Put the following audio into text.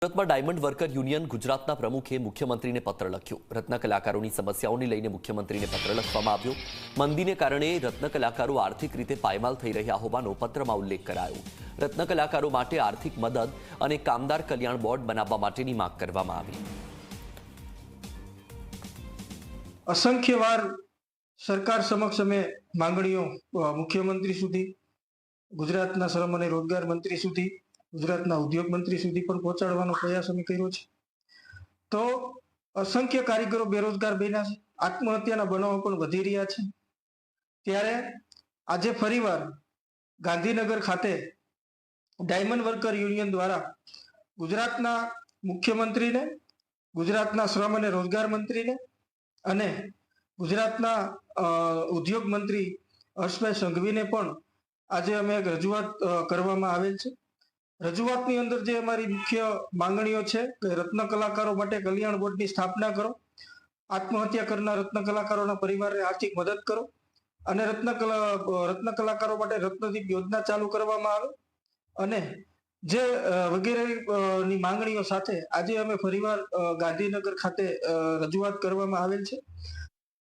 સુરતમાં diamond worker union ગુજરાતના પ્રમુખે મુખ્યમંત્રીને પત્ર લખ્યો। રત્ન કલાકારોની સમસ્યાઓને લઈને મુખ્યમંત્રીને પત્ર લખવામાં આવ્યો। મંદીને કારણે રત્ન કલાકારો આર્થિક રીતે પાયમાલ થઈ રહ્યા હોવાનો પત્રમાં ઉલ્લેખ કરાયો। રત્ન કલાકારો માટે આર્થિક મદદ અને કામદાર કલ્યાણ બોર્ડ બનાવવા માટેની માંગ કરવામાં આવી। असंख्य वार सरकार समक्ष अमे मांगणीओ मुख्यमंत्री सुधी, गुजरातना श्रम अने रोजगार मंत्री सुधी, गुजरातना उद्योग मंत्री सुधी पण पहोंचाडवानो प्रयास अमे कर्यो छे। तो असंख्य कारीगरो बेरोजगार बन्या छे, आत्महत्याना बनावो पण वधी रह्या छे। त्यारे आजे फरीवार गांधीनगर खाते डायमंड वर्कर युनियन द्वारा गुजरातना मुख्यमंत्रीने, गुजरातना श्रम अने रोजगार मंत्रीने અને ગુજરાતના ઉદ્યોગ મંત્રી હર્ષભાઈ સંઘવીને પણ આજે અમે એક રજૂઆત કરવામાં આવેલ છે। રજૂઆતની અંદર જે અમારી મુખ્ય માંગણીઓ છે કે રત્ન કલાકારો માટે કલ્યાણ બોર્ડની સ્થાપના કરો, આત્મહત્યા કરનાર રત્ન કલાકારોના પરિવારને આર્થિક મદદ કરો અને રત્ન કલાકારો માટે રત્નદીપ યોજના ચાલુ કરવામાં આવે અને જે વગેરેની માંગણીઓ સાથે આજે અમે ફરીવાર ગાંધીનગર ખાતે રજૂઆત કરવામાં આવેલ છે।